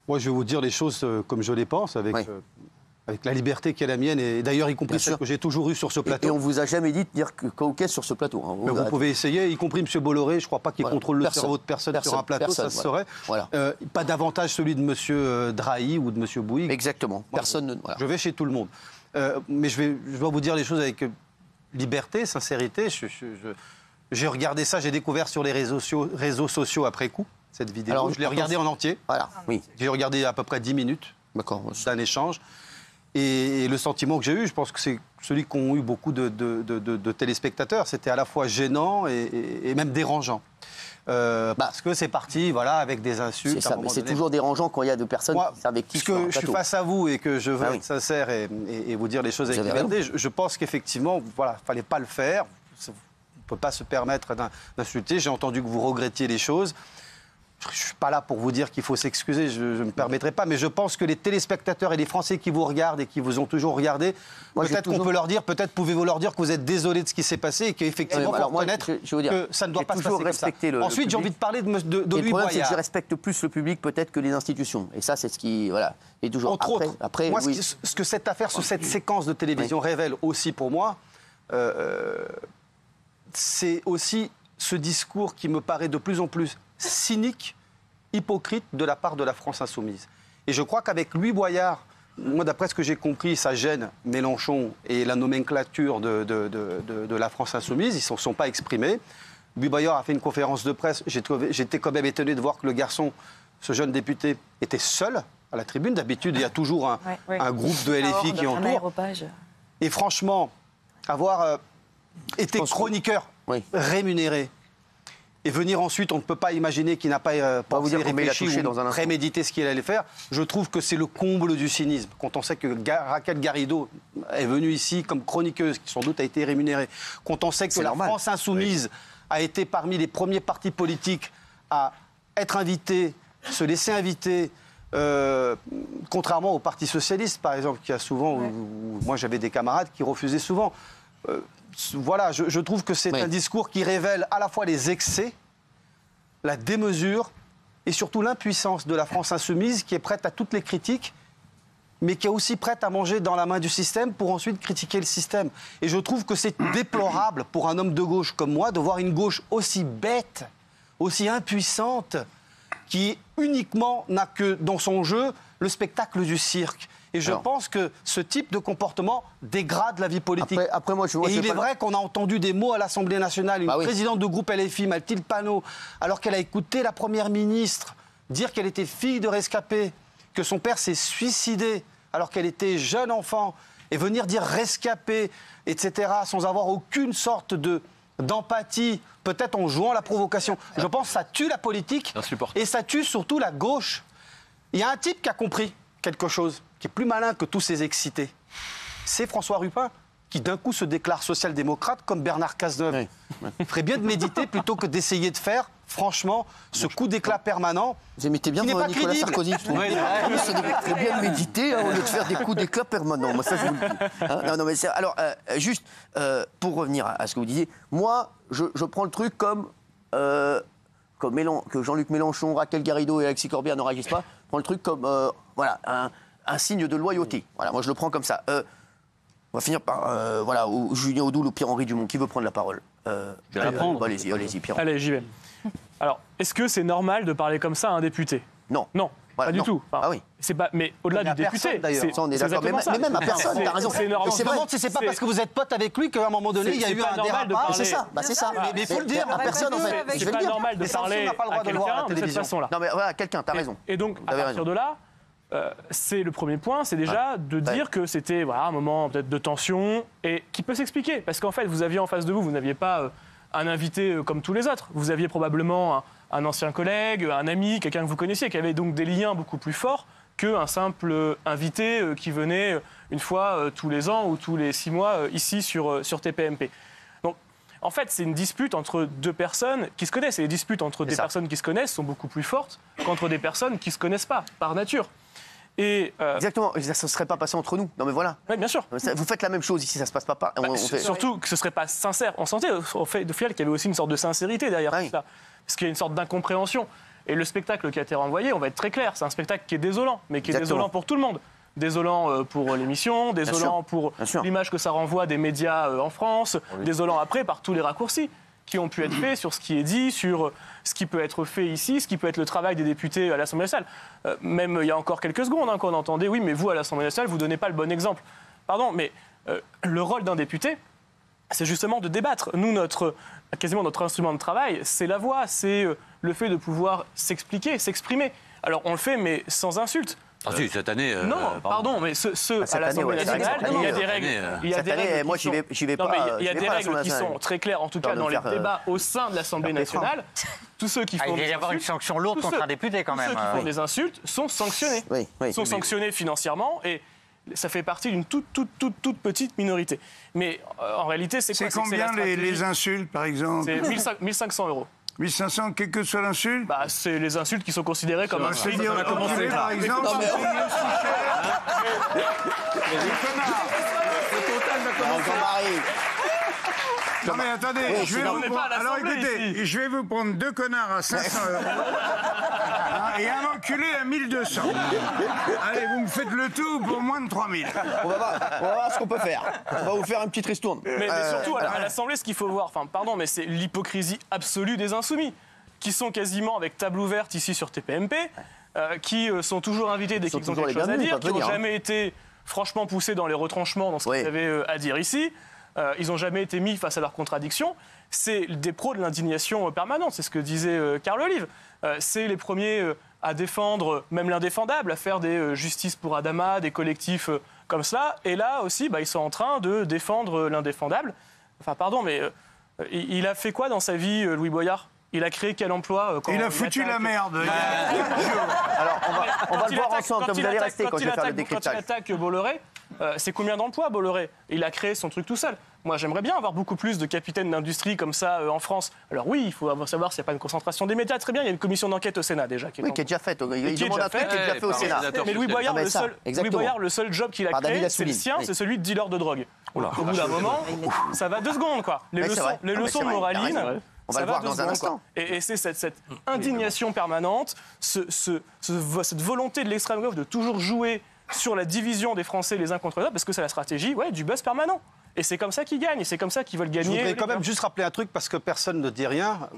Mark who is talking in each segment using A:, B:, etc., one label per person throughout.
A: Moi, je vais vous dire les choses comme je les pense, avec la liberté qui est la mienne, et d'ailleurs, y compris celle que j'ai toujours eue sur ce plateau.
B: Et on vous a jamais dit de dire Cauquet sur ce plateau. Hein.
A: Vous pouvez essayer, y compris M. Bolloré, je ne crois pas qu'il contrôle le cerveau de personne sur un plateau, ça se saurait.
B: Voilà.
A: Pas davantage celui de M. Drahi ou de M. Bouygues.
B: Exactement. Personne ne...
A: Je vais chez tout le monde. Mais je dois vous dire les choses avec liberté, sincérité. J'ai regardé ça, j'ai découvert sur les réseaux sociaux après coup, cette vidéo. Alors, je l'ai regardée en entier.
B: Voilà, oui.
A: J'ai regardé à peu près 10 minutes d'un échange. Et le sentiment que j'ai eu, je pense que c'est celui qu'ont eu beaucoup de téléspectateurs. C'était à la fois gênant et même dérangeant. Parce que c'est parti, voilà, avec des insultes.
B: C'est ça, mais c'est toujours dérangeant quand il y a deux personnes qui s'invectivent sur un plateau.
A: Puisque je suis face à vous et que je veux être sincère et vous dire les choses avec liberté, je pense qu'effectivement, voilà, il ne fallait pas le faire. On ne peut pas se permettre d'insulter. J'ai entendu que vous regrettiez les choses. Je ne suis pas là pour vous dire qu'il faut s'excuser, je ne me permettrai pas, mais je pense que les téléspectateurs et les Français qui vous regardent et qui vous ont toujours regardé, peut-être qu'on peut leur dire, peut-être pouvez-vous leur dire que vous êtes désolé de ce qui s'est passé et qu'effectivement, il faut reconnaître que ça ne doit pas se passer comme ça. Ensuite, j'ai envie de parler de Louis Boyard.
B: Le problème, c'est que je respecte plus le public peut-être que les institutions. Et ça, c'est ce qui... Voilà. Et toujours
A: entre autres, moi, ce que cette affaire, cette séquence de télévision révèle aussi pour moi, c'est aussi ce discours qui me paraît de plus en plus cynique, hypocrite de la part de la France insoumise. Et je crois qu'avec Louis Boyard, moi d'après ce que j'ai compris, ça gêne Mélenchon et la nomenclature de la France insoumise, ils ne se sont pas exprimés. Louis Boyard a fait une conférence de presse, j'étais quand même étonné de voir que le garçon, ce jeune député, était seul à la tribune. D'habitude, il y a toujours un groupe de LFI qui entoure. Et franchement, avoir été chroniqueur rémunéré, et venir ensuite, on ne peut pas imaginer qu'il n'a pas pensé, réfléchi ou prémédité ce qu'il allait faire. Je trouve que c'est le comble du cynisme. Quand on sait que Raquel Garrido est venue ici comme chroniqueuse, qui sans doute a été rémunérée, quand on sait que la France insoumise a été parmi les premiers partis politiques à être invité, se laisser inviter, contrairement au Parti socialiste, par exemple, qui a souvent, moi j'avais des camarades qui refusaient souvent. Voilà, je trouve que c'est un discours qui révèle à la fois les excès, la démesure et surtout l'impuissance de la France insoumise qui est prête à toutes les critiques, mais qui est aussi prête à manger dans la main du système pour ensuite critiquer le système. Et je trouve que c'est déplorable pour un homme de gauche comme moi de voir une gauche aussi bête, aussi impuissante, qui uniquement n'a que dans son jeu le spectacle du cirque. Et je pense que ce type de comportement dégrade la vie politique. Et il est vrai qu'on a entendu des mots à l'Assemblée nationale, une présidente de groupe LFI, Mathilde Panot, alors qu'elle a écouté la Première ministre dire qu'elle était fille de rescapé, que son père s'est suicidé alors qu'elle était jeune enfant, et venir dire rescapé, etc., sans avoir aucune sorte d'empathie, peut-être en jouant la provocation. Je pense que ça tue la politique et ça tue surtout la gauche. Il y a un type qui a compris quelque chose, qui est plus malin que tous ces excités. C'est François Ruffin, qui d'un coup se déclare social-démocrate comme Bernard Cazeneuve. Il ferait bien de méditer plutôt que d'essayer de faire, franchement, ce coup d'éclat permanent.
B: Vous imitez bien Nicolas Sarkozy. Il ferait bien de méditer au lieu de faire des coups d'éclat permanents. Moi, ça, je vous le dis. Non, mais alors, juste pour revenir à ce que vous disiez, moi, je prends le truc comme que Jean-Luc Mélenchon, Raquel Garrido et Alexis Corbière ne réagissent pas. Je prends le truc comme un signe de loyauté. Voilà, moi je le prends comme ça. On va finir par Julien Audoul ou Pierre-Henri Dumont. Qui veut prendre la parole?
C: Je vais la prendre.
B: Allez-y, Pierre.
D: Allez, j'y vais. Alors, est-ce que c'est normal de parler comme ça à un député?
B: Non.
D: Non. Pas du tout.
B: Enfin, oui.
D: Mais au-delà du député,
B: on est d'accord. Mais même à personne, t'as raison.
A: Je me demande si c'est pas parce que vous êtes pote avec lui qu'à un moment donné, il y a eu un dérapage.
B: C'est ça. Mais il faut le dire à personne, en fait.
D: C'est pas normal de parler à quelqu'un de cette façon-là.
B: Non, mais voilà, quelqu'un, t'as raison.
D: Et donc, à partir de là, c'est le premier point, c'est déjà de dire que c'était un moment peut-être de tension et qui peut s'expliquer. Parce qu'en fait, vous aviez en face de vous, vous n'aviez pas un invité comme tous les autres. Vous aviez probablement un ancien collègue, un ami, quelqu'un que vous connaissiez, qui avait donc des liens beaucoup plus forts qu'un simple invité qui venait une fois tous les ans ou tous les 6 mois ici sur TPMP. Donc, en fait, c'est une dispute entre deux personnes qui se connaissent. Et les disputes entre des personnes qui se connaissent sont beaucoup plus fortes qu'entre des personnes qui ne se connaissent pas, par nature.
B: Exactement, ça ne serait pas passé entre nous. Non mais voilà.
D: Oui, bien sûr.
B: Vous faites la même chose ici, ça ne se passe pas.
D: Surtout que ce ne serait pas sincère. On sentait au final qu'il y avait aussi une sorte de sincérité derrière tout ça. Parce qu'il y a une sorte d'incompréhension. Et le spectacle qui a été renvoyé, on va être très clair, c'est un spectacle qui est désolant, mais qui est
B: Exactement.
D: désolant pour tout le monde. Désolant pour l'émission, désolant pour l'image que ça renvoie des médias en France, désolant après par tous les raccourcis qui ont pu être faits sur ce qui est dit, sur ce qui peut être fait ici, ce qui peut être le travail des députés à l'Assemblée nationale. Même il y a encore quelques secondes qu'on entendait, oui, mais vous, à l'Assemblée nationale, vous ne donnez pas le bon exemple. Pardon, mais le rôle d'un député, c'est justement de débattre. Nous, quasiment notre instrument de travail, c'est la voix, c'est le fait de pouvoir s'expliquer, s'exprimer. Alors on le fait, mais sans insulte.
C: Ah si, cette année...
D: non, pardon, mais à l'Assemblée nationale, il y a des règles. Il y a des règles.
B: Moi, j'y vais pas.
D: Il y a des règles qui sont très claires, en tout cas dans les débats au sein de l'Assemblée nationale. Tous ceux qui font
E: il va y avoir une sanction lourde contre un député quand même.
D: Tous ceux qui font des insultes sont sanctionnés. Sont sanctionnés financièrement et ça fait partie d'une toute petite minorité. Mais en réalité, c'est quoi?
F: C'est combien les insultes, par exemple?
D: C'est 1 500 €.
F: 1500, quelle que soit l'insulte?
D: Bah, c'est les insultes qui sont considérées comme insultes.
F: Ça a commencé, par exemple.
B: Non, mais...
F: Non mais attendez, alors écoutez, je vais vous prendre 2 connards à 500 € et un enculé à 1200. Allez, vous me faites le tout pour moins de 3000.
B: On va voir ce qu'on peut faire. On va vous faire une petite ristourne.
D: Mais surtout, à l'Assemblée, ce qu'il faut voir, mais c'est l'hypocrisie absolue des Insoumis, qui sont quasiment avec table ouverte ici sur TPMP, qui sont toujours invités dès qu'ils ont quelque chose à dire, qui n'ont jamais été franchement poussés dans les retranchements dans ce qu'ils avaient à dire ici. Ils n'ont jamais été mis face à leurs contradictions. C'est des pros de l'indignation permanente, c'est ce que disait Carl Olive. C'est les premiers à défendre même l'indéfendable, à faire des justices pour Adama, des collectifs comme cela. Et là aussi, ils sont en train de défendre l'indéfendable. Enfin, pardon, mais il a fait quoi dans sa vie, Louis Boyard? Il a créé quel emploi quand
F: il a foutu la merde.
B: Alors, on va le voir ensemble. Vous allez rester quand je vais faire le décryptage.
D: Quand il attaque Bolloré, c'est combien d'emplois, Bolloré? Il a créé son truc tout seul. Moi, j'aimerais bien avoir beaucoup plus de capitaines d'industrie comme ça en France. Alors oui, il faut savoir s'il n'y a pas une concentration des médias. Très bien, il y a une commission d'enquête au Sénat déjà. Qui est
B: déjà faite. Il demande un truc qui est déjà fait au Sénat.
D: Mais Louis Boyard, le seul job qu'il a créé, c'est le sien, c'est celui de dealer de drogue. Au bout d'un moment, ça va 2 secondes, quoi. Les leçons de moraline...
B: On va le voir dans un instant.
D: Et c'est cette indignation permanente, cette volonté de l'extrême gauche de toujours jouer sur la division des Français les uns contre les autres, parce que c'est la stratégie du buzz permanent. Et c'est comme ça qu'ils gagnent, et c'est comme ça qu'ils veulent gagner.
A: Je voudrais quand même juste rappeler un truc, parce que personne ne dit rien.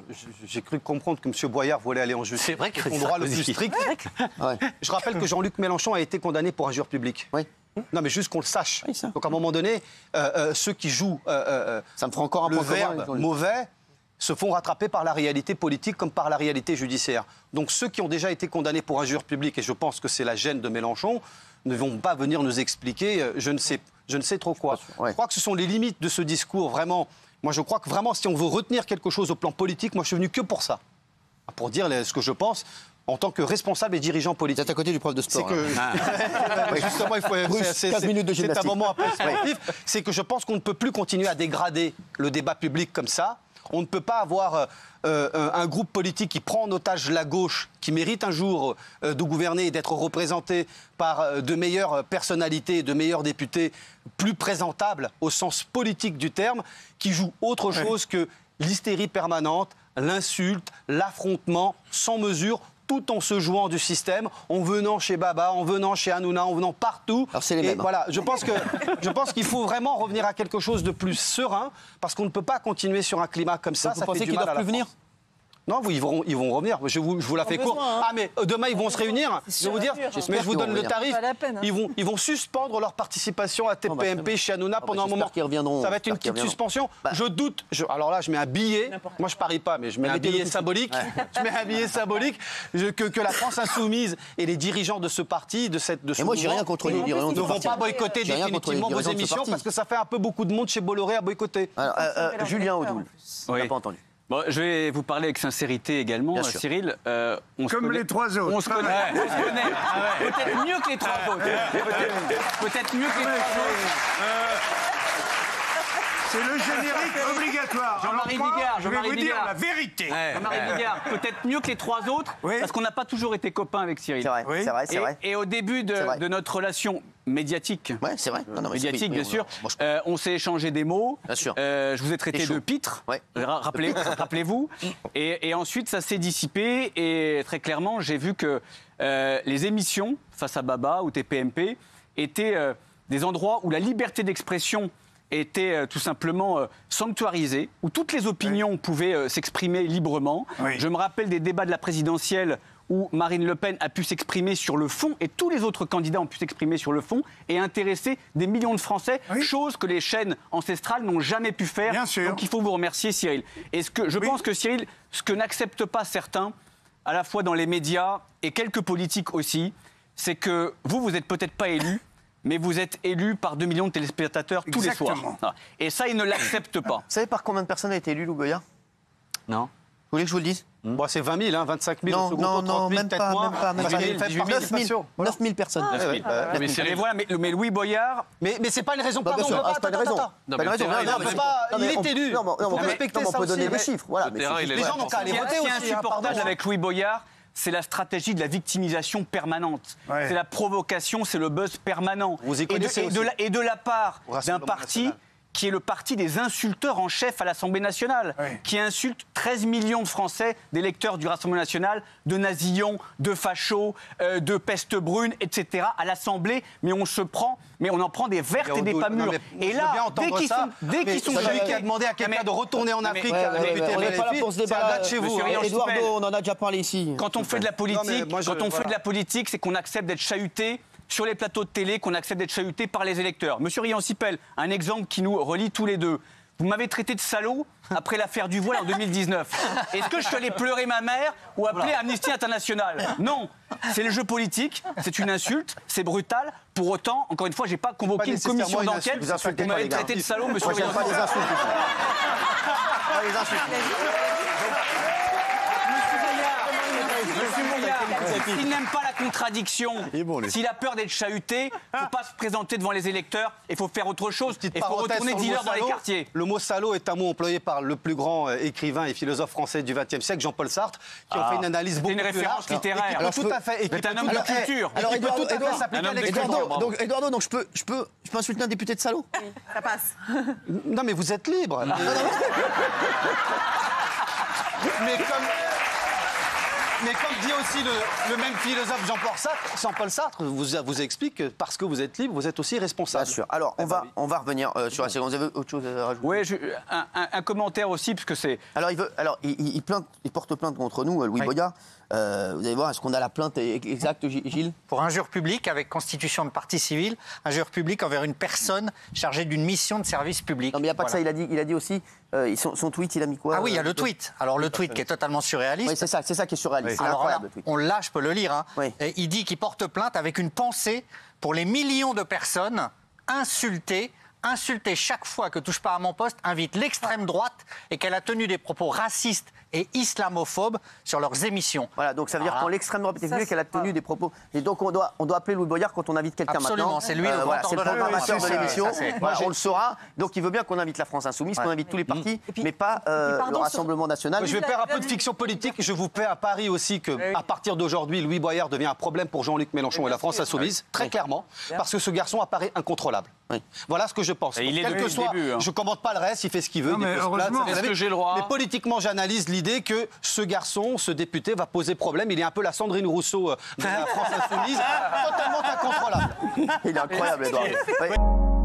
A: J'ai cru comprendre que M. Boyard voulait aller en justice.
C: C'est vrai que
A: son droit le plus strict. Je rappelle que Jean-Luc Mélenchon a été condamné pour injure publique.
B: Oui.
A: Non, mais juste qu'on le sache. Donc à un moment donné, ceux qui jouent
B: ça me fera encore un
A: le
B: point
A: verbe mauvais se font rattraper par la réalité politique comme par la réalité judiciaire. Donc ceux qui ont déjà été condamnés pour injure publique, et je pense que c'est la gêne de Mélenchon, ne vont pas venir nous expliquer je ne sais trop quoi. Je crois que ce sont les limites de ce discours, vraiment. Moi, je crois que vraiment, si on veut retenir quelque chose au plan politique, moi, je suis venu que pour ça. Pour dire ce que je pense en tant que responsable et dirigeant politique.
B: Vous êtes à côté du prof de sport.
A: C'est que... Justement, il faut...
B: 15 minutes de gymnastique.
A: C'est un moment un peu sportif. C'est que je pense qu'on ne peut plus continuer à dégrader le débat public comme ça. On ne peut pas avoir un groupe politique qui prend en otage la gauche, qui mérite un jour de gouverner et d'être représenté par de meilleures personnalités, de meilleurs députés, plus présentables au sens politique du terme, qui jouent autre chose que l'hystérie permanente, l'insulte, l'affrontement sans mesure, tout en se jouant du système, en venant chez Baba, en venant chez Hanouna, en venant partout.
B: Alors c'est les mêmes.
A: Voilà, je pense qu'il faut vraiment revenir à quelque chose de plus serein, parce qu'on ne peut pas continuer sur un climat comme ça.
B: Vous pensez qu'ils ne doivent plus venir ?
A: Non, ils vont revenir. Je vous la fais court. Ah, mais demain, ils vont se réunir. Je vais vous dire, mais je vous donne le tarif. Ils vont suspendre leur participation à TPMP chez Hanouna pendant un moment. Ça va être une petite suspension. Je doute. Alors là, je mets un billet. Moi, je parie pas, mais je mets un billet symbolique. Je mets un billet symbolique que la France insoumise et les dirigeants de ce parti, de ce
B: mouvement, moi, j'ai rien contre les dirigeants
A: ne vont pas boycotter définitivement vos émissions parce que ça fait un peu beaucoup de monde chez Bolloré à boycotter.
B: Julien Audoul, on n'a pas entendu.
C: Bon, je vais vous parler avec sincérité également, Cyril.
F: Comme les 3 autres.
C: On se connaît. Peut-être mieux que les 3 autres. Peut-être mieux que les 3 autres.
F: C'est le générique obligatoire.
C: Jean-Marie
F: Alors moi,
C: Bigard,
F: je vais
C: Jean-Marie
F: vous dire
C: Bigard.
F: la vérité.
C: Jean-Marie Bigard, peut-être mieux que les 3 autres,
F: Oui.
C: parce qu'on n'a pas toujours été copains avec Cyril.
B: C'est vrai,
F: Oui.
B: c'est vrai, c'est vrai.
C: Et au début
B: C'est vrai.
C: de notre relation médiatique,
B: Ouais, c'est vrai. Non, non, mais c'est-
C: médiatique,
B: oui,
C: bien
B: oui,
C: sûr.
B: moi, je-
C: On s'est échangé des mots.
B: Bien sûr.
C: Je vous ai traité
B: Et chaud.
C: de pitre.
B: Ouais.
C: Rappelez-vous. Et ensuite, ça s'est dissipé. Et très clairement, j'ai vu que les émissions, face à Baba ou TPMP, étaient des endroits où la liberté d'expression était tout simplement sanctuarisée, où toutes les opinions pouvaient s'exprimer librement.
F: Oui.
C: Je me rappelle des débats de la présidentielle où Marine Le Pen a pu s'exprimer sur le fond et tous les autres candidats ont pu s'exprimer sur le fond et intéresser des millions de Français,
F: Oui.
C: chose que les chaînes ancestrales n'ont jamais pu faire.
F: Bien sûr.
C: Donc il faut vous remercier, Cyril. Et je pense que Cyril, ce que n'acceptent pas certains, à la fois dans les médias et quelques politiques aussi, c'est que vous n'êtes peut-être pas élu, mais vous êtes élu par 2 millions de téléspectateurs tous les soirs.
F: Exactement.
C: Voilà. Et ça, ils ne l'acceptent pas.
B: Vous savez par combien de personnes a été élu Lou Boyard?
C: Non.
B: Vous voulez que je vous le dise?
A: Bon, c'est 20 000, hein, 25 000
B: Non,
A: au second
B: non,
A: tour,
B: non,
A: 30 000,
B: même
A: peut-être
B: pas,
A: moins.
B: même pas, même
A: Parce
B: pas.
A: qu'il y a fait 18 000
B: 9 000 personnes.
A: Ah, ouais, bah,
C: Mais voilà, mais Louis Boyard,
A: Mais c'est pas une raison.
B: Bah, bien
A: Pardon,
B: sûr,
A: on peut
B: c'est pas une raison.
A: attends.
C: Non,
B: Pas une
C: mais
B: raison.
C: le terrain,
B: Non,
C: il
B: mais
C: est
B: pas-
A: il est élu.
B: Non, mais
A: Faut
B: on peut
A: respecter ça
B: donner
A: aussi,
B: des
A: mais-
B: chiffres. Voilà. mais
C: terrain,
B: c'est-
C: il est
A: Les
C: là.
A: gens n'ont qu'à aller
C: Ce qui
A: voter
C: est
A: aussi.
C: insupportable
A: pardon.
C: avec Louis Boyard, c'est la stratégie de la victimisation permanente.
F: Ouais.
C: C'est la provocation, c'est le buzz permanent.
A: Vous y connaissez aussi.
C: Et de la part
A: Au
C: d'un
A: Rassemblement
C: parti
A: national.
C: qui est le parti des insulteurs en chef à l'Assemblée nationale,
F: Ouais.
C: qui insulte 13 millions de Français, d'électeurs du Rassemblement national, de nazillons, de fachos, de peste brune, etc. à l'Assemblée, mais on en prend des vertes et des pas mûres. Et là, dès qu'ils sont
A: celui qui a demandé à quelqu'un de retourner en Afrique,
B: Ouais,
A: à
B: ouais,
A: député
B: ouais, on n'est pas là pour ce
A: c'est
B: débat.
A: un date chez vous.
C: Monsieur
A: hein.
C: Rian,
B: Eduardo,
C: Stupel.
B: on en a déjà parlé ici.
C: Quand on fait de la politique,
A: Non, mais moi,
C: fait de la politique, c'est qu'on accepte d'être chahuté sur les plateaux de télé, qu'on accepte d'être chahuté par les électeurs. Monsieur Rian-Sipel, un exemple qui nous relie tous les deux. Vous m'avez traité de salaud après l'affaire du voile en 2019. Est-ce que je suis allé pleurer ma mère ou appeler Amnesty International? Non, c'est le jeu politique, c'est une insulte, c'est brutal. Pour autant, encore une fois, j'ai pas convoqué une
A: nécessairement
C: commission
A: une
C: d'enquête.
A: insulte. Vous insultez
C: Vous
A: pas
C: m'avez
A: les gars.
C: traité de salaud, monsieur
B: Moi, j'aime pas les
C: Rian-Sipel.
B: insultes. Pas les insultes.
C: Monsieur Moyard, s'il n'aime pas la contradiction, s'il a peur d'être chahuté, il ne faut pas se présenter devant les électeurs, il faut faire autre chose, il faut
A: Parenthèse
C: retourner
A: sur le
C: dealer
A: mot
C: dans les
A: salaud.
C: quartiers.
A: Le mot salaud est un mot employé par le plus grand écrivain et philosophe français du XXe siècle, Jean-Paul Sartre, qui a fait une analyse beaucoup
C: une
A: plus
C: référence
A: large.
C: littéraire.
A: Et qui
C: Alors,
A: peut tout à fait. Et qui
C: C'est un
A: peut
C: homme
A: tout
C: de
A: à fait-
C: culture.
A: et
B: Alors,
A: qui peut tout à fait
B: Eduardo,
A: s'appliquer
C: un
A: à
C: homme de
A: l'extrême
C: culture.
A: droite.
B: Eduardo, donc je peux insulter un député de salaud?
G: Ça passe.
A: Non, mais vous êtes libre. Mais comme dit aussi le même philosophe Jean-Paul Sartre vous explique que parce que vous êtes libre, vous êtes aussi responsable.
B: Bien sûr. Alors, on va revenir sur la séquence. Vous avez autre chose à rajouter?
C: Oui, un commentaire aussi, parce que c'est...
B: Alors, il porte plainte contre nous, Louis Boyard. Vous allez voir, est-ce qu'on a la plainte exacte, Gilles?
E: Pour injure publique, avec constitution de partie civile, injure publique envers une personne chargée d'une mission de service public.
B: Non, mais il n'y a pas
E: Voilà.
B: que ça. Il a dit aussi, son tweet, il a mis quoi?
E: Ah oui, il y a le tweet. Alors le tweet qui est totalement surréaliste.
B: Oui, c'est ça qui est surréaliste. C'est
E: Alors là,
B: incroyable, le tweet.
E: on l'a, je peux le lire. Hein.
B: Oui.
E: Et il dit qu'il porte plainte avec une pensée pour les millions de personnes insultées chaque fois que Touche pas à mon poste invite l'extrême droite et qu'elle a tenu des propos racistes et islamophobes sur leurs émissions.
B: Voilà, donc ça veut dire quand l'extrême droite est venue et qu'elle a tenu des propos. Et donc on doit appeler Louis Boyard quand on invite quelqu'un
E: Absolument,
B: maintenant.
E: c'est lui le grand
B: voilà, c'est le
E: ordonnateur.
B: programmateur de
E: Ouais,
B: l'émission.
E: ça, c'est-
B: Voilà, on le saura. Donc il veut bien qu'on invite la France Insoumise, qu'on invite tous les partis, mais pas le Rassemblement National.
A: Je vais faire un peu de fiction politique. Je vous fais un pari aussi que, à partir d'aujourd'hui, Louis Boyard devient un problème pour Jean-Luc Mélenchon et la France Insoumise, très clairement, parce que ce garçon apparaît incontrôlable.
B: Oui.
A: Voilà ce que je pense.
C: Et il est
A: Quel
C: depuis
A: que
C: le
A: soit,
C: début, hein.
A: je commente pas le reste, il fait ce qu'il veut.
F: Non,
A: il
F: mais
A: peut se plaindre,
F: heureusement.
A: vous
C: Est-ce
A: savez.
C: que j'ai le droit?
A: Mais politiquement, j'analyse l'idée que ce garçon, ce député, va poser problème. Il est un peu la Sandrine Rousseau de la France Insoumise, totalement incontrôlable.
B: Il est incroyable, Edouard. Ouais.